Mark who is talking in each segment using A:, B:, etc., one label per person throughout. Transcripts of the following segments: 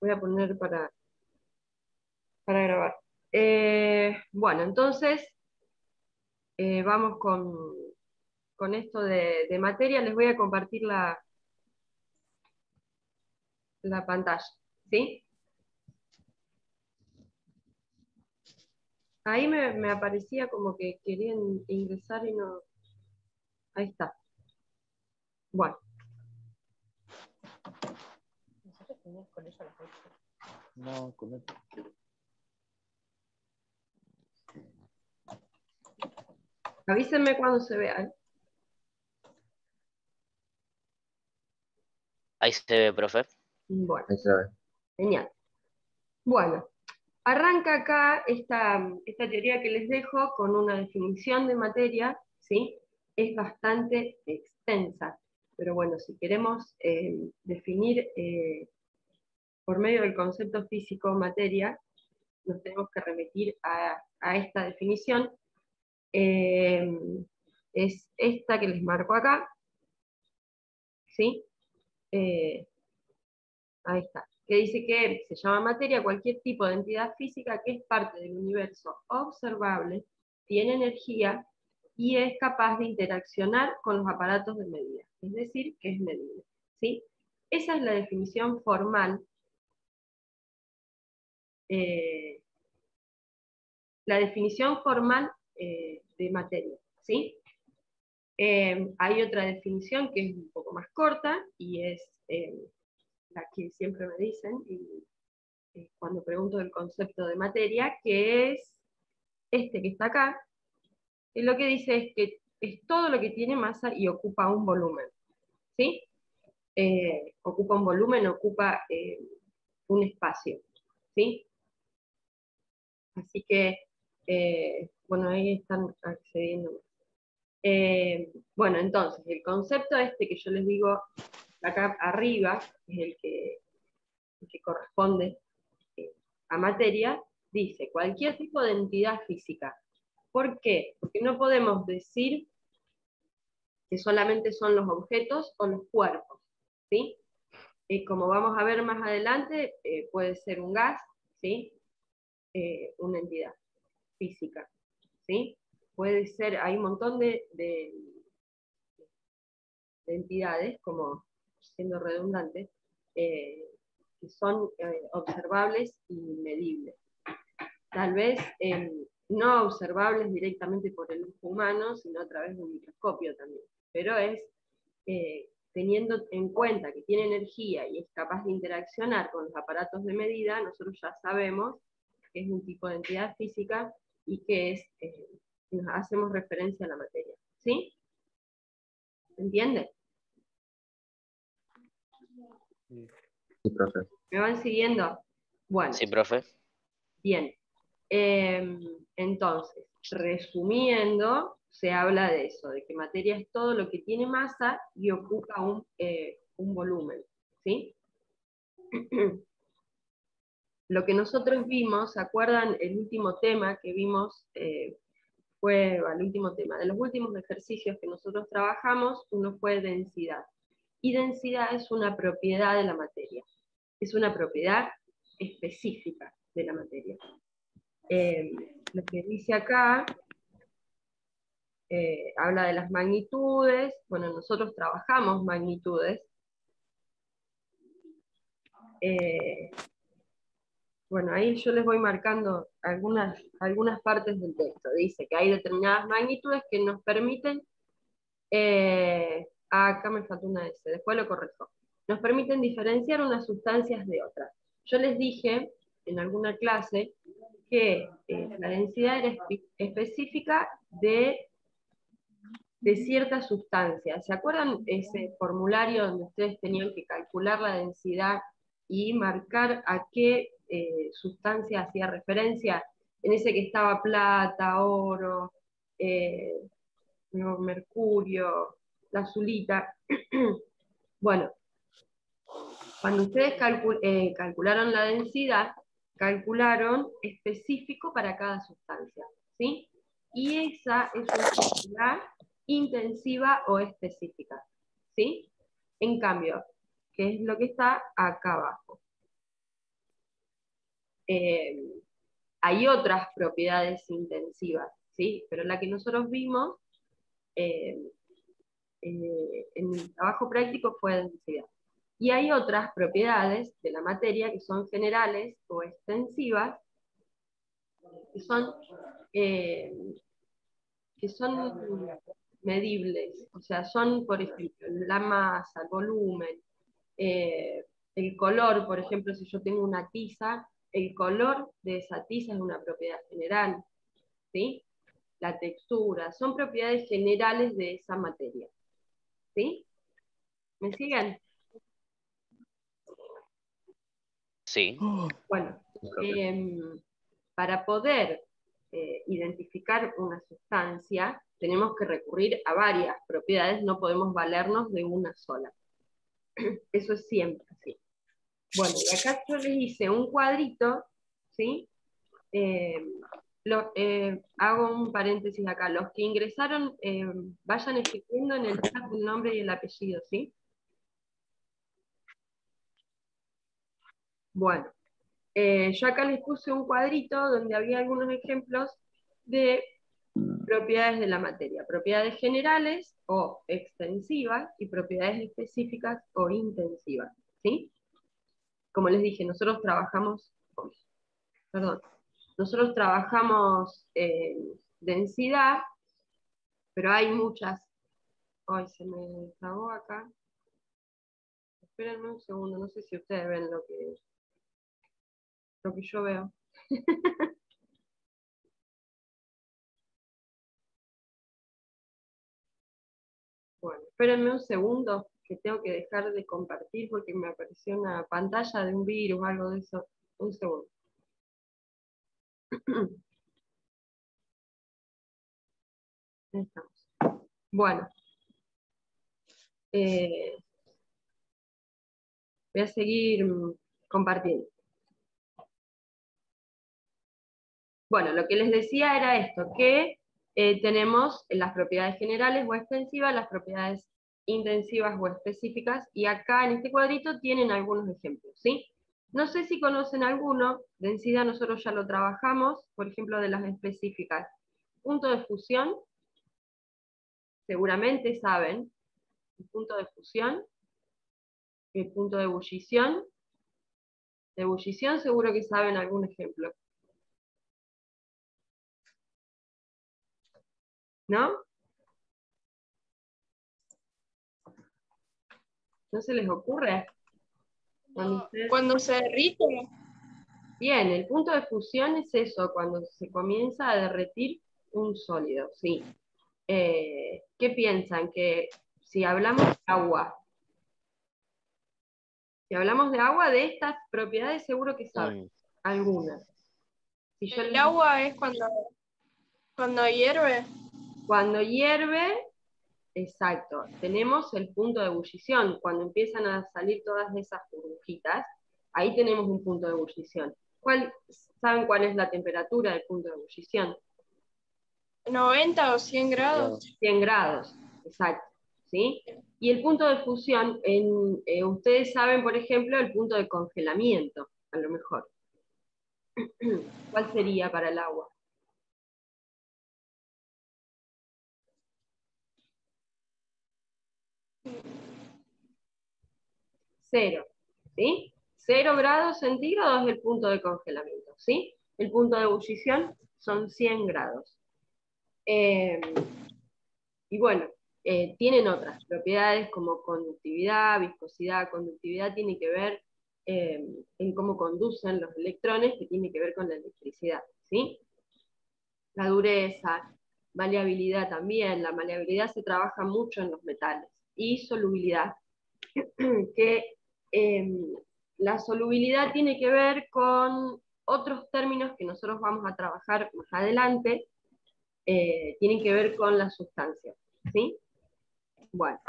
A: voy a poner para grabar. Bueno, entonces vamos con esto de materia. Les voy a compartir la pantalla, ¿sí? Ahí me aparecía como que querían ingresar y no... Ahí está. Bueno. ¿Nosotros teníamos con ella las 8?
B: No, con esto.
A: Avísenme cuando se vea, ¿eh?
C: Ahí se ve, profe.
A: Bueno,
B: Ahí se ve.
A: genial. Bueno, arranca acá esta teoría que les dejo con una definición de materia, ¿sí? Es bastante extensa, pero bueno, si queremos definir por medio del concepto físico materia, nos tenemos que remitir a esta definición. Es esta que les marco acá, ¿sí? Ahí está, que dice que se llama materia cualquier tipo de entidad física que es parte del universo observable, tiene energía y es capaz de interaccionar con los aparatos de medida, es decir, que es medible, ¿sí? Esa es la definición formal, de materia, ¿sí? Hay otra definición que es un poco más corta y es la que siempre me dicen cuando pregunto del concepto de materia, que es este que está acá, que lo que dice es que es todo lo que tiene masa y ocupa un volumen, ¿sí? Ocupa un volumen, ocupa un espacio, ¿sí? Así que, bueno, ahí están accediendo. Bueno, entonces, el concepto este que yo les digo acá arriba, es el que corresponde a materia, dice cualquier tipo de entidad física. ¿Por qué? Porque no podemos decir que solamente son los objetos o los cuerpos, ¿sí? Como vamos a ver más adelante, puede ser un gas, ¿sí? Una entidad física, ¿sí? Puede ser, hay un montón de entidades, como siendo redundantes, que son observables y medibles. Tal vez no observables directamente por el ojo humano, sino a través de un microscopio también. Pero es teniendo en cuenta que tiene energía y es capaz de interaccionar con los aparatos de medida, nosotros ya sabemos que es un tipo de entidad física y que es, nos hacemos referencia a la materia. ¿Sí? ¿Se entiende?
B: Sí, profe.
A: ¿Me van siguiendo? Bueno,
C: Sí, profe.
A: bien. Entonces, resumiendo, se habla de eso, de que materia es todo lo que tiene masa y ocupa un volumen, ¿sí? Lo que nosotros vimos, ¿se acuerdan? El último tema que vimos fue el último tema. De los últimos ejercicios que nosotros trabajamos, uno fue densidad. Y densidad es una propiedad de la materia. Es una propiedad específica de la materia. Lo que dice acá, habla de las magnitudes. Bueno, nosotros trabajamos magnitudes. Bueno, ahí yo les voy marcando algunas partes del texto. Dice que hay determinadas magnitudes que nos permiten, acá me faltó una S, después lo corrijo, nos permiten diferenciar unas sustancias de otras. Yo les dije en alguna clase que la densidad era específica de ciertas sustancias. ¿Se acuerdan ese formulario donde ustedes tenían que calcular la densidad y marcar a qué sustancia hacía referencia? En ese que estaba plata, oro, mercurio, la azulita. Bueno, cuando ustedes calcularon la densidad, calcularon específico para cada sustancia, ¿sí? Y esa es una densidad intensiva o específica, ¿sí? En cambio, ¿qué es lo que está acá abajo? hay otras propiedades intensivas, ¿sí? Pero la que nosotros vimos en el trabajo práctico fue densidad. Y hay otras propiedades de la materia que son generales o extensivas, que son medibles, o sea, son, por ejemplo, la masa, el volumen, el color, por ejemplo, si yo tengo una tiza, el color de esa tiza es una propiedad general, ¿sí? La textura, son propiedades generales de esa materia, ¿sí? ¿Me siguen?
C: Sí.
A: Bueno, para poder identificar una sustancia, tenemos que recurrir a varias propiedades, no podemos valernos de una sola. Eso es siempre así. Bueno, y acá yo les hice un cuadrito, ¿sí? Hago un paréntesis acá. Los que ingresaron, vayan escribiendo en el chat el nombre y el apellido, ¿sí? Bueno, yo acá les puse un cuadrito donde había algunos ejemplos de propiedades de la materia. Propiedades generales o extensivas y propiedades específicas o intensivas, ¿sí? Como les dije, nosotros trabajamos densidad, pero hay muchas. Ay, se me trabó acá. Espérenme un segundo, no sé si ustedes ven lo que yo veo. Bueno, espérenme un segundo, que tengo que dejar de compartir porque me apareció una pantalla de un virus, algo de eso. Un segundo. Ahí estamos. Bueno, voy a seguir compartiendo. Bueno, lo que les decía era esto, que tenemos las propiedades generales o extensivas, las propiedades intensivas o específicas, y acá en este cuadrito tienen algunos ejemplos, ¿sí? No sé si conocen alguno, densidad nosotros ya lo trabajamos, por ejemplo, de las específicas. Punto de fusión, seguramente saben, el punto de fusión, el punto de ebullición seguro que saben algún ejemplo. ¿No? ¿No se les ocurre?
D: Cuando se derrite.
A: Bien, el punto de fusión es eso, cuando se comienza a derretir un sólido, ¿sí? ¿Qué piensan? Que si hablamos de agua, de estas propiedades seguro que saben algunas. Si yo
D: El agua es cuando hierve.
A: Cuando hierve, exacto, tenemos el punto de ebullición. Cuando empiezan a salir todas esas burbujitas, ahí tenemos un punto de ebullición. ¿Saben cuál es la temperatura del punto de ebullición?
D: 90 o 100 grados.
A: 100 grados, exacto, ¿sí? Y el punto de fusión, ustedes saben, por ejemplo, el punto de congelamiento, a lo mejor. ¿Cuál sería para el agua? 0, ¿sí? 0 grados centígrados es el punto de congelamiento, ¿sí? El punto de ebullición son 100 grados. Y bueno, tienen otras propiedades como conductividad, viscosidad. Conductividad tiene que ver en cómo conducen los electrones, que tiene que ver con la electricidad, ¿sí? La dureza, maleabilidad también. La maleabilidad se trabaja mucho en los metales. Y solubilidad, que la solubilidad tiene que ver con otros términos que nosotros vamos a trabajar más adelante, tienen que ver con las sustancias, ¿sí? Bueno,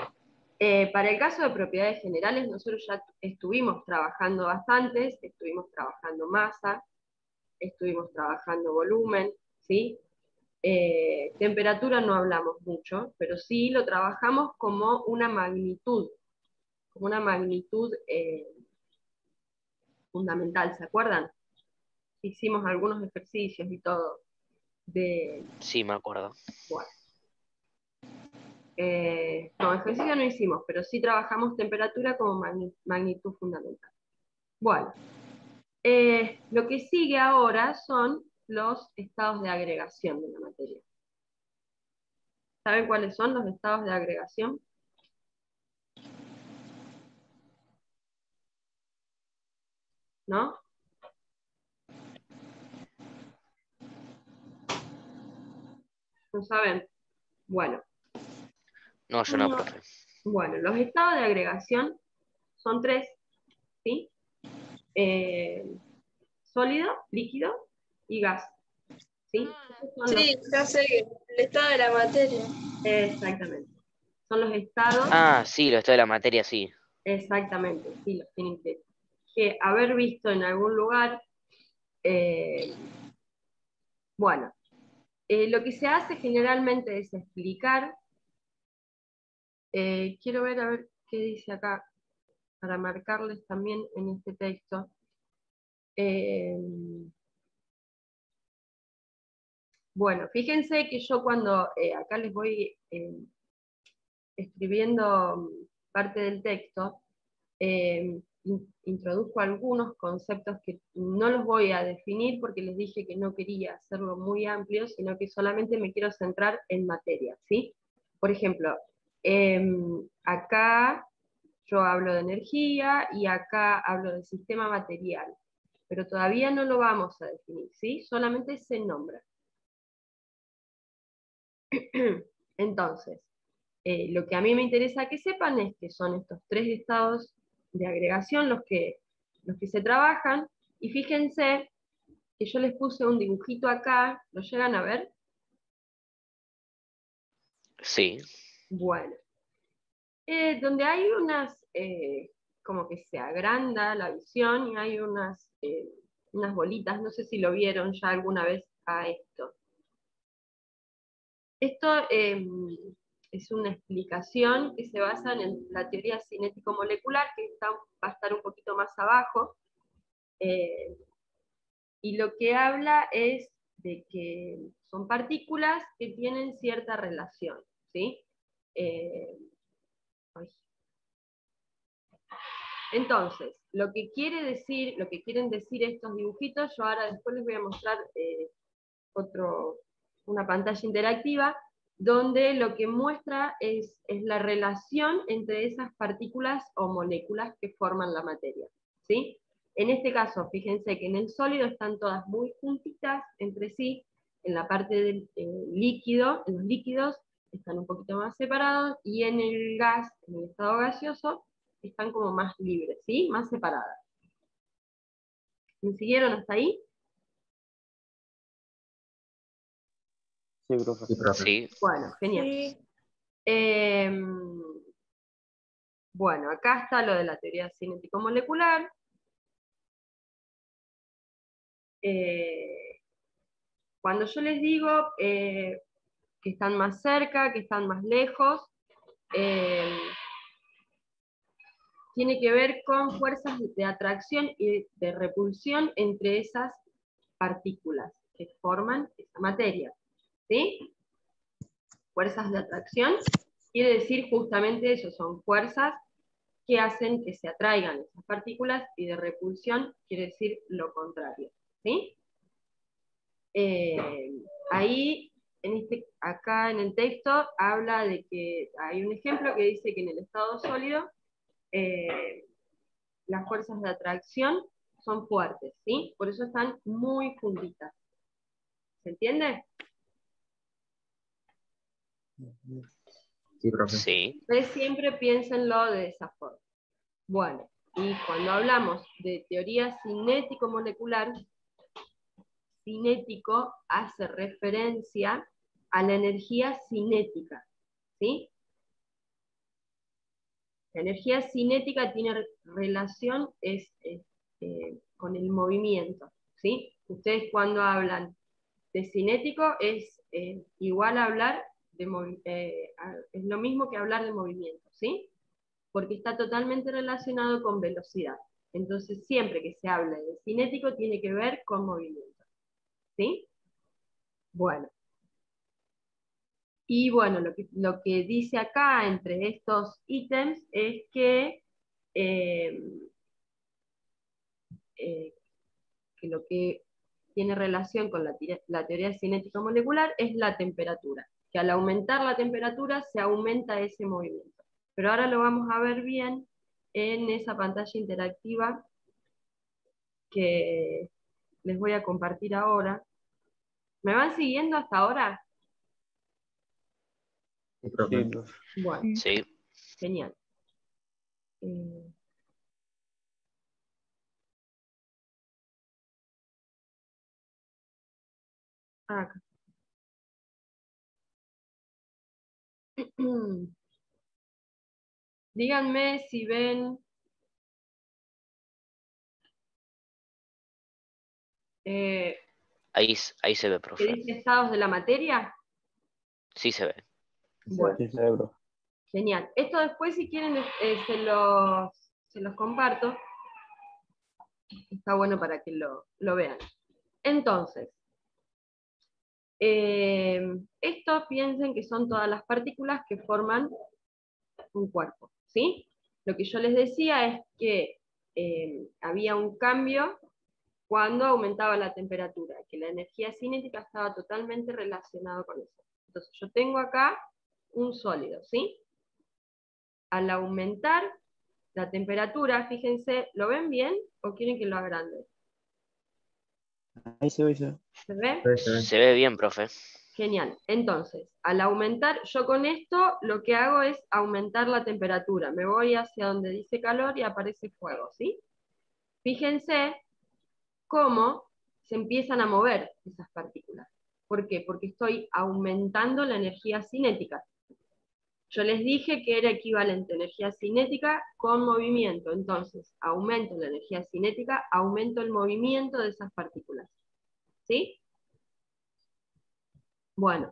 A: para el caso de propiedades generales, nosotros ya estuvimos trabajando bastantes, estuvimos trabajando masa, estuvimos trabajando volumen, ¿sí? Temperatura no hablamos mucho, pero sí lo trabajamos como una magnitud fundamental, ¿se acuerdan? hicimos algunos ejercicios y todo de,
C: Sí, me acuerdo.
A: bueno, no, ejercicio no hicimos, pero sí trabajamos temperatura como magnitud fundamental. Bueno, lo que sigue ahora son los estados de agregación de la materia. ¿Saben cuáles son los estados de agregación? ¿No? ¿No saben? Bueno,
C: No, yo no,
D: No.
C: profe.
A: bueno, los estados de agregación son tres, ¿sí? Sólido, líquido y gas, ¿sí? Esos son
D: Sí, ya sé, el estado de la materia.
A: exactamente. Son los estados,
C: Ah, sí, lo estoy de la materia, sí.
A: exactamente, sí, los tienen que haber visto en algún lugar. eh, bueno, lo que se hace generalmente es explicar, quiero ver a ver qué dice acá, para marcarles también en este texto. Eh, bueno, fíjense que yo cuando acá les voy escribiendo parte del texto, introduzco algunos conceptos que no los voy a definir porque les dije que no quería hacerlo muy amplio, sino que solamente me quiero centrar en materia, ¿sí? Por ejemplo, acá yo hablo de energía y acá hablo del sistema material, pero todavía no lo vamos a definir, ¿sí? Solamente se nombra. Entonces, lo que a mí me interesa que sepan es que son estos tres estados de agregación los que se trabajan, y fíjense que yo les puse un dibujito acá, ¿lo llegan a ver?
C: Sí.
A: Bueno, donde hay unas, como que se agranda la visión y hay unas bolitas, no sé si lo vieron ya alguna vez a esto. Esto es una explicación que se basa en la teoría cinético-molecular, que va a estar un poquito más abajo, eh, y lo que habla es de que son partículas que tienen cierta relación, ¿sí? Eh, ay. Entonces, lo que quieren decir estos dibujitos, yo ahora después les voy a mostrar una pantalla interactiva, donde lo que muestra es la relación entre esas partículas o moléculas que forman la materia, ¿sí? En este caso, fíjense que en el sólido están todas muy juntitas entre sí, en la parte del líquido, en los líquidos están un poquito más separados, y en el gas, en el estado gaseoso, están como más libres, ¿sí? Más separadas. ¿Me siguieron hasta ahí?
B: Sí, profe.
E: Sí, profe.
C: Sí.
A: Bueno, genial.
D: Sí.
A: Bueno, acá está lo de la teoría cinético-molecular. Cuando yo les digo que están más cerca, que están más lejos, tiene que ver con fuerzas de atracción y de repulsión entre esas partículas que forman esa materia, ¿sí? Fuerzas de atracción quiere decir justamente eso, son fuerzas que hacen que se atraigan esas partículas, y de repulsión quiere decir lo contrario, ¿sí? Ahí, acá en el texto, habla de que hay un ejemplo que dice que en el estado sólido las fuerzas de atracción son fuertes, ¿sí? Por eso están muy juntitas. ¿Se entiende?
E: Sí, profe.
C: Sí.
A: Ustedes siempre piénsenlo de esa forma. Bueno, y cuando hablamos de teoría cinético-molecular, cinético hace referencia a la energía cinética, ¿sí? La energía cinética tiene relación con el movimiento, ¿sí? Ustedes cuando hablan de cinético es igual a hablar es lo mismo que hablar de movimiento, ¿sí? Porque está totalmente relacionado con velocidad. Entonces, siempre que se habla de cinético, tiene que ver con movimiento. ¿Sí? Bueno. Y bueno, lo que dice acá entre estos ítems es que lo que tiene relación con la teoría cinética molecular es la temperatura, que al aumentar la temperatura se aumenta ese movimiento. Pero ahora lo vamos a ver bien en esa pantalla interactiva que les voy a compartir ahora. ¿Me van siguiendo hasta ahora?
B: Sí, profe.
A: Bueno,
C: Sí.
A: genial. Acá. Díganme si ven
C: Ahí se ve,
A: que
C: profe.
A: dice estados de la materia.
C: Sí se ve.
A: Bueno,
B: Sí, cerebro.
A: genial. Esto después, si quieren, se los comparto. Está bueno para que lo vean. Entonces, esto piensen que son todas las partículas que forman un cuerpo, ¿sí? Lo que yo les decía es que había un cambio cuando aumentaba la temperatura, que la energía cinética estaba totalmente relacionada con eso. Entonces yo tengo acá un sólido, ¿sí? Al aumentar la temperatura, fíjense, ¿lo ven bien o quieren que lo agrande?
B: Ahí se ve, se ve.
A: ¿Se ve?
C: Se ve bien, profe.
A: Genial. Entonces, al aumentar, yo con esto lo que hago es aumentar la temperatura. Me voy hacia donde dice calor y aparece fuego, ¿sí? Fíjense cómo se empiezan a mover esas partículas. ¿Por qué? Porque estoy aumentando la energía cinética. Yo les dije que era equivalente energía cinética con movimiento. Entonces, aumento la energía cinética, aumento el movimiento de esas partículas. ¿Sí? Bueno.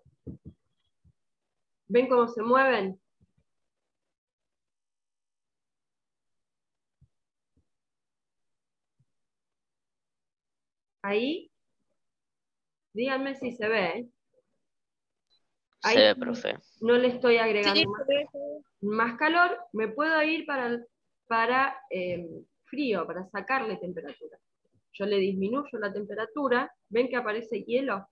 A: ¿Ven cómo se mueven? Ahí, díganme si se ve.
C: Se
A: Ahí
C: ve, profe.
A: no le estoy
D: Sí,
A: agregando más calor, me puedo ir para frío, para sacarle temperatura. Yo le disminuyo la temperatura, ¿ven que aparece hielo?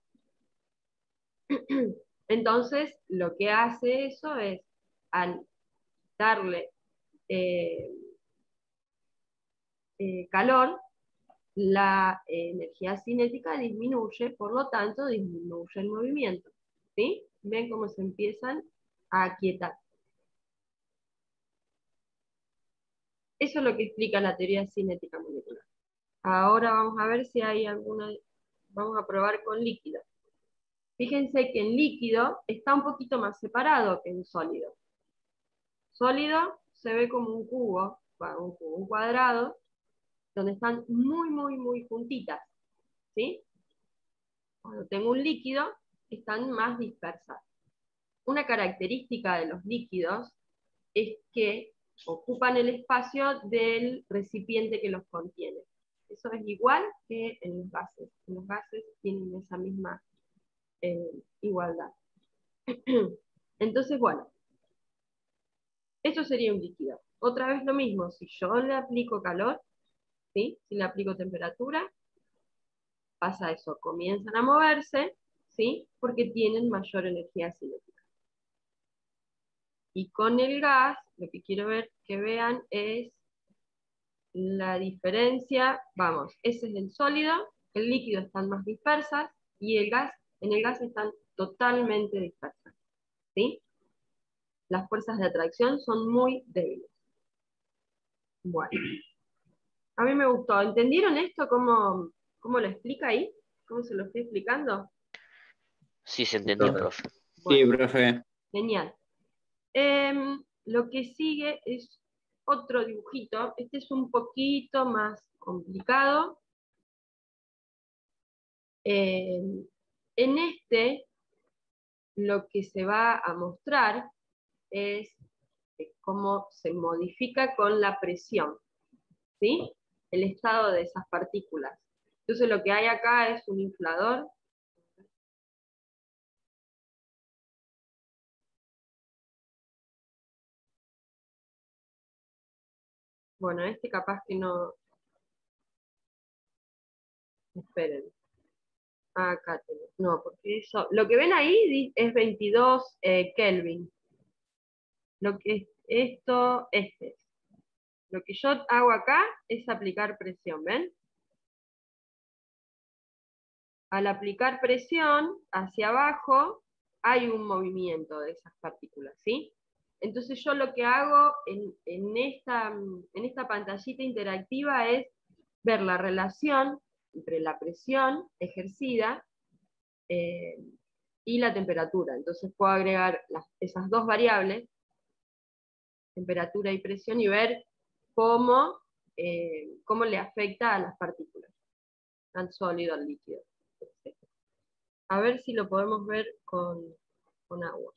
A: Entonces, lo que hace eso es, al darle calor, la energía cinética disminuye, por lo tanto disminuye el movimiento. ¿Sí? ¿Ven cómo se empiezan a aquietar? Eso es lo que explica la teoría cinética molecular. Ahora vamos a ver si hay alguna, vamos a probar con líquido. Fíjense que en líquido está un poquito más separado que en sólido. Sólido se ve como un cubo, un cuadrado, donde están muy, muy, muy juntitas, ¿sí? Cuando tengo un líquido, están más dispersas. Una característica de los líquidos es que ocupan el espacio del recipiente que los contiene. Eso es igual que en los gases. En los gases tienen esa misma igualdad. Entonces, bueno, esto sería un líquido. Otra vez lo mismo, si yo le aplico calor, ¿sí? Si le aplico temperatura, pasa eso, comienzan a moverse, ¿sí? Porque tienen mayor energía cinética. Y con el gas, lo que quiero ver que vean es la diferencia, vamos, ese es el sólido, el líquido están más dispersas, y en el gas están totalmente dispersas, ¿sí? Las fuerzas de atracción son muy débiles. Bueno, a mí me gustó. ¿Entendieron esto? ¿Cómo lo explica ahí? ¿Cómo se lo estoy explicando?
C: Sí se entendió, profe.
A: Bueno,
B: Sí, profe.
A: genial. Lo que sigue es otro dibujito. Este es un poquito más complicado. En este, lo que se va a mostrar es cómo se modifica con la presión, ¿sí? el estado de esas partículas. Entonces lo que hay acá es un inflador. Bueno, este capaz que no... Esperen. Acá tenemos. No, porque eso... Lo que ven ahí es 22 Kelvin. Lo que es esto, este es. Lo que yo hago acá es aplicar presión, ¿ven? Al aplicar presión hacia abajo, hay un movimiento de esas partículas, ¿sí? Entonces yo lo que hago en esta pantallita interactiva es ver la relación entre la presión ejercida y la temperatura. Entonces puedo agregar esas dos variables, temperatura y presión, y ver cómo le afecta a las partículas, al sólido, al líquido, etc. A ver si lo podemos ver con agua.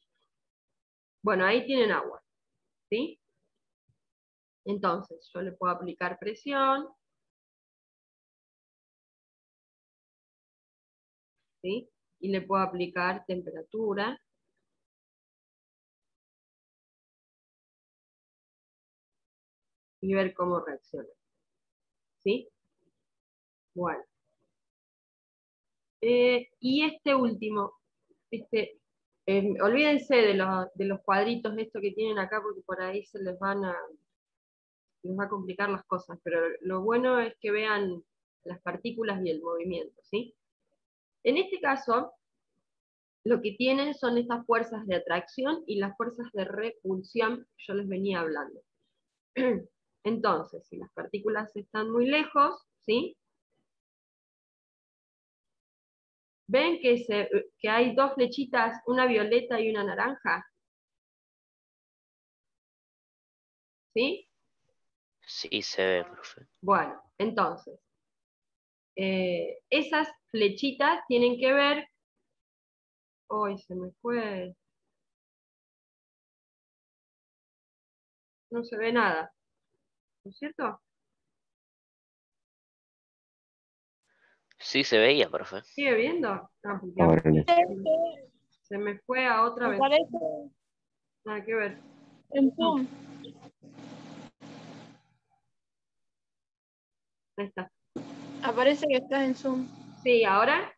A: Bueno, ahí tienen agua, ¿sí? Entonces, yo le puedo aplicar presión, ¿sí? Y le puedo aplicar temperatura. Y ver cómo reacciona, ¿sí? Bueno. Y este último, olvídense de los cuadritos estos que tienen acá, porque por ahí les va a complicar las cosas, pero lo bueno es que vean las partículas y el movimiento, ¿sí? En este caso, lo que tienen son estas fuerzas de atracción y las fuerzas de repulsión que yo les venía hablando. Entonces, si las partículas están muy lejos, ¿sí? ¿Ven que hay dos flechitas, una violeta y una naranja? ¿Sí?
C: Sí se ve, profe.
A: Bueno, entonces, esas flechitas tienen que ver... ¡Ay, se me fue! No se ve nada, ¿no es cierto?
C: Sí se veía, profe.
A: ¿Sigue viendo? Ah, porque
B: Ahora no.
A: se me fue a otra vez.
D: Aparece
A: Nada que ver.
D: en Zoom.
A: Ahí está.
D: Aparece que estás en Zoom.
A: Sí, ¿ahora?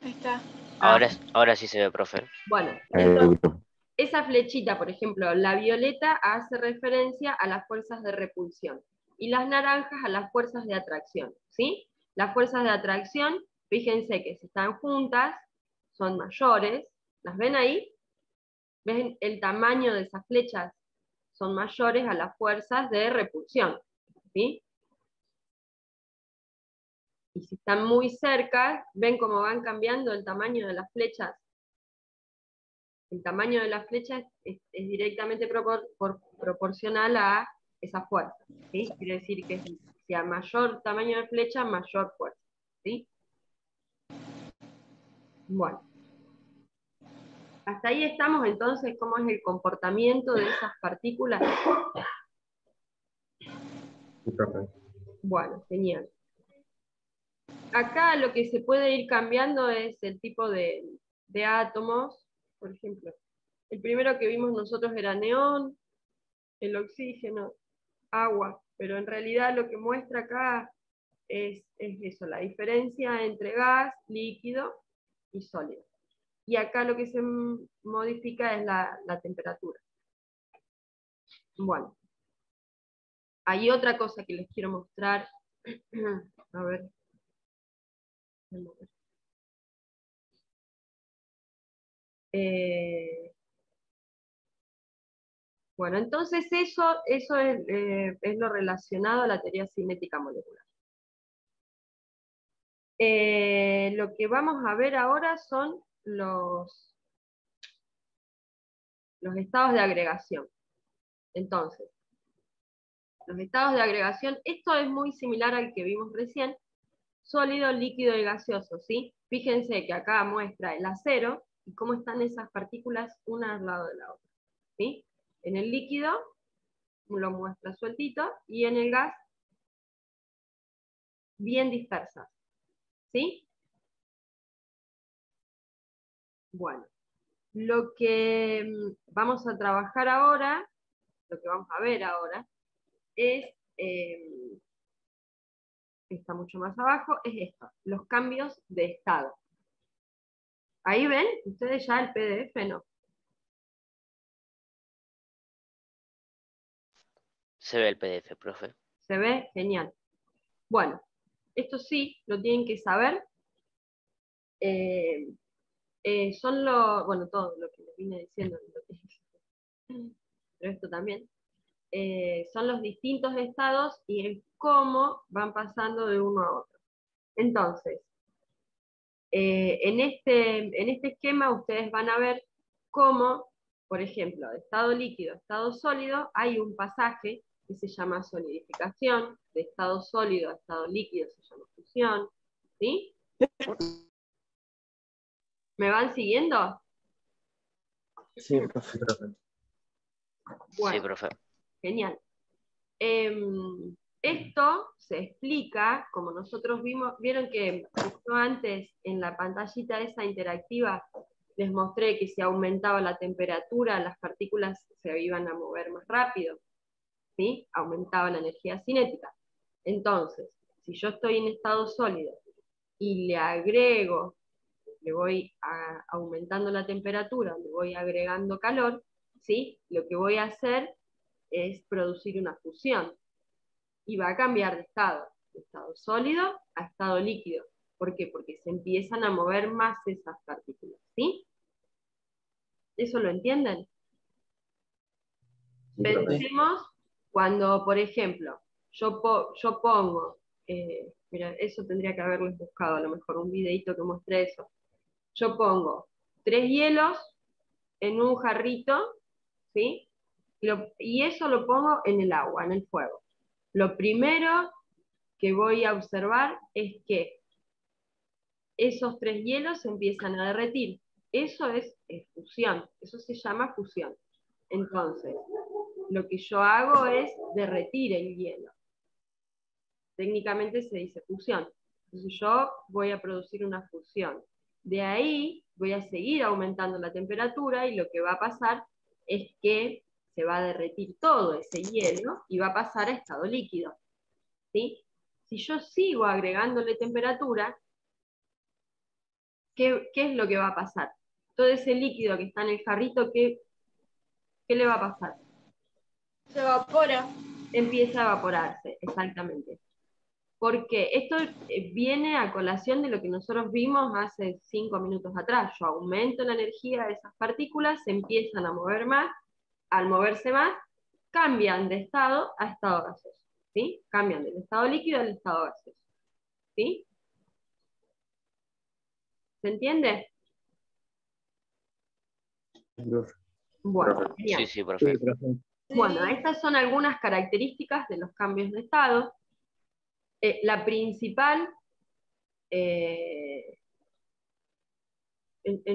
D: Ahí está.
C: Ahora sí se ve, profe.
A: Bueno,
B: Ahí,
A: entonces,
B: profe.
A: esa flechita, por ejemplo, la violeta hace referencia a las fuerzas de repulsión y las naranjas a las fuerzas de atracción, ¿sí? Las fuerzas de atracción, fíjense que si están juntas, son mayores. ¿Las ven ahí? ¿Ven el tamaño de esas flechas? Son mayores a las fuerzas de repulsión, ¿sí? Y si están muy cerca, ¿ven cómo van cambiando el tamaño de las flechas? El tamaño de las flechas es directamente proporcional a esa fuerza, ¿sí? Quiere decir que si a mayor tamaño de flecha, mayor fuerza, ¿sí? Bueno. Hasta ahí estamos entonces, ¿cómo es el comportamiento de esas partículas?
B: Sí, profe.
A: Bueno, genial. Acá lo que se puede ir cambiando es el tipo de átomos. Por ejemplo, el primero que vimos nosotros era neón, el oxígeno, agua, pero en realidad lo que muestra acá es eso, la diferencia entre gas, líquido y sólido. Y acá lo que se modifica es la temperatura. Bueno, hay otra cosa que les quiero mostrar. A ver. Bueno, entonces eso es lo relacionado a la teoría cinética molecular. Lo que vamos a ver ahora son los estados de agregación. Entonces, los estados de agregación, esto es muy similar al que vimos recién, sólido, líquido y gaseoso, ¿sí? Fíjense que acá muestra el acero y cómo están esas partículas una al lado de la otra, ¿sí? En el líquido lo muestra sueltito, y en el gas bien dispersas. ¿Sí? Bueno, lo que vamos a trabajar ahora, lo que vamos a ver ahora, es, está mucho más abajo, es esto, los cambios de estado. Ahí ven, ustedes ya el PDF, ¿no?
C: Se ve el PDF, profe.
A: ¿Se ve? Genial. Bueno, esto sí, lo tienen que saber. Son los, bueno, todo lo que les vine diciendo, pero esto también. Son los distintos estados y el cómo van pasando de uno a otro. Entonces, en este esquema ustedes van a ver cómo, por ejemplo, de estado líquido a estado sólido, hay un pasaje que se llama solidificación, de estado sólido a estado líquido se llama fusión, ¿sí? ¿Me van siguiendo?
B: Sí, profe.
A: Bueno,
C: Sí, profe.
A: genial. Esto se explica, como nosotros vieron que yo antes en la pantallita esa interactiva les mostré que si aumentaba la temperatura, las partículas se iban a mover más rápido, ¿sí? Aumentaba la energía cinética. Entonces, si yo estoy en estado sólido y le agrego, le voy aumentando la temperatura, le voy agregando calor, ¿sí? Lo que voy a hacer es producir una fusión y va a cambiar de estado sólido a estado líquido. ¿Por qué? Porque se empiezan a mover más esas partículas, ¿sí? ¿Eso lo entienden? Pensemos cuando, por ejemplo, yo pongo, mira, eso tendría que haberles buscado, a lo mejor un videito que muestre eso. Yo pongo 3 hielos en un jarrito, ¿sí? Y eso lo pongo en el agua, en el fuego. Lo primero que voy a observar es que esos 3 hielos se empiezan a derretir. Eso es fusión, eso se llama fusión. Entonces, lo que yo hago es derretir el hielo. Técnicamente se dice fusión. Entonces yo voy a producir una fusión. De ahí voy a seguir aumentando la temperatura y lo que va a pasar es que se va a derretir todo ese hielo y va a pasar a estado líquido. ¿Sí? Si yo sigo agregándole temperatura, ¿qué es lo que va a pasar? Todo ese líquido que está en el jarrito, ¿qué le va a pasar?
D: Se evapora.
A: Empieza a evaporarse, exactamente. Porque esto viene a colación de lo que nosotros vimos hace 5 minutos atrás. Yo aumento la energía de esas partículas, se empiezan a mover más, al moverse más, cambian de estado a estado gaseoso, ¿sí? Cambian del estado líquido al estado gaseoso, ¿sí? ¿Se entiende? Bueno, genial.
C: Sí, sí, profe.
B: Sí, profe.
A: Bueno, estas son algunas características de los cambios de estado. La principal, en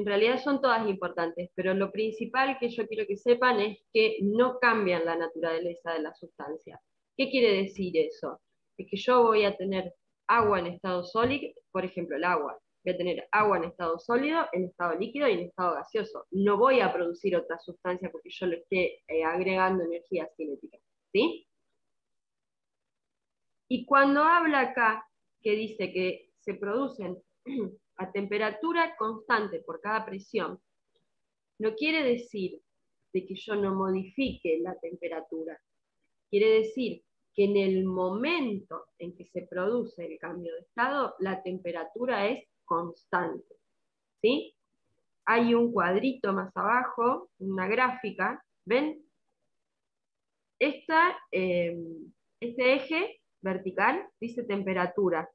A: realidad son todas importantes, pero lo principal que yo quiero que sepan es que no cambian la naturaleza de la sustancia. ¿Qué quiere decir eso? Es que yo voy a tener agua en estado sólido, por ejemplo, el agua. Voy a tener agua en estado sólido, en estado líquido y en estado gaseoso. No voy a producir otra sustancia porque yo le esté agregando energía cinética, ¿sí? Y cuando habla acá, que dice que se producen a temperatura constante por cada presión, no quiere decir de que yo no modifique la temperatura. Quiere decir que en el momento en que se produce el cambio de estado, la temperatura es constante, ¿sí? Hay un cuadrito más abajo, una gráfica, ¿ven? Este eje vertical dice temperatura.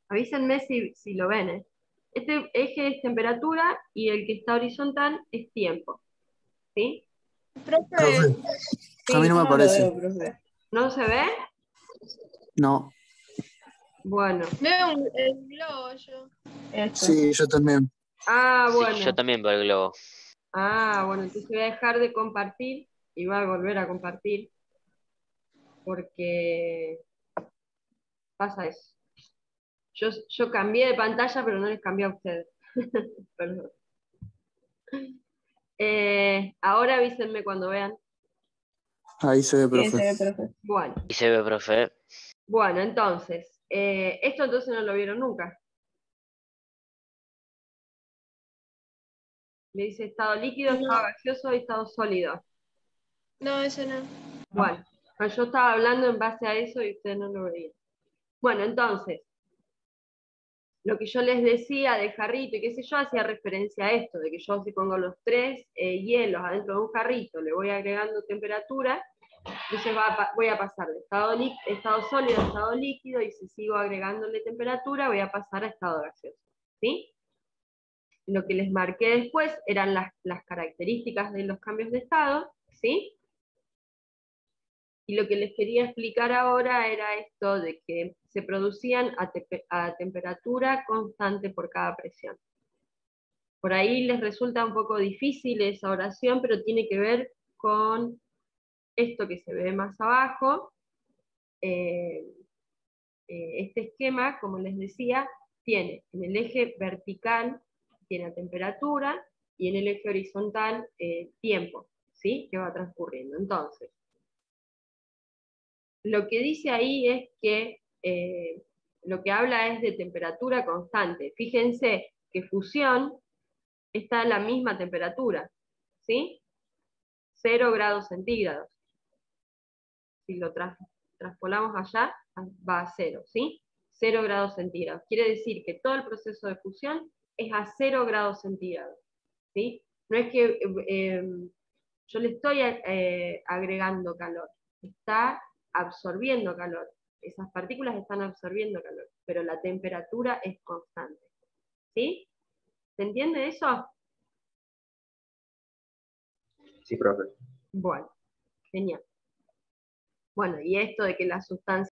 A: Avísenme si lo ven, ¿eh? Este eje es temperatura y el que está horizontal es tiempo, ¿sí?
D: Profe,
E: Profe,
A: Sí,
E: a mí no me
D: no lo
E: aparece.
D: veo, profe.
A: ¿no se ve?
E: No,
A: Bueno.
D: Veo el globo yo. Esto.
E: sí, yo también.
A: Ah,
C: Sí,
A: bueno.
C: yo también veo el globo.
A: Ah, bueno, entonces voy a dejar de compartir iba a volver a compartir, porque pasa eso. Yo cambié de pantalla, pero no les cambié a ustedes. Perdón. Ahora avísenme cuando vean.
E: Ahí se ve,
D: Sí,
E: profe.
D: se ve, profe.
A: Bueno,
C: Y se ve, profe.
A: bueno, entonces, esto entonces no lo vieron nunca. Le dice estado líquido,
D: No.
A: estado gaseoso y estado sólido.
D: No, ese no.
A: Bueno, pues yo estaba hablando en base a eso y ustedes no lo veían. Bueno, entonces, lo que yo les decía de jarrito y qué sé yo, hacía referencia a esto, de que yo si pongo los 3 hielos adentro de un jarrito, le voy agregando temperatura, entonces voy a pasar de estado sólido a estado líquido, y si sigo agregándole temperatura, voy a pasar a estado gaseoso. ¿Sí? Lo que les marqué después eran las características de los cambios de estado, ¿sí? Y lo que les quería explicar ahora era esto de que se producían a temperatura constante por cada presión. Por ahí les resulta un poco difícil esa oración, pero tiene que ver con esto que se ve más abajo. Este esquema, como les decía, tiene en el eje vertical, tiene temperatura, y en el eje horizontal, tiempo, ¿sí? Que va transcurriendo. Entonces, lo que dice ahí es que lo que habla es de temperatura constante. Fíjense que fusión está a la misma temperatura, ¿sí? 0 grados centígrados. Si lo traspolamos allá, va a 0, ¿sí? 0 grados centígrados. Quiere decir que todo el proceso de fusión es a 0 grados centígrados, ¿sí? No es que yo le estoy agregando calor, está absorbiendo calor. Esas partículas están absorbiendo calor, pero la temperatura es constante. ¿Sí? ¿Se entiende eso?
B: Sí, profe.
A: Bueno, genial. Bueno, y esto de que la sustancia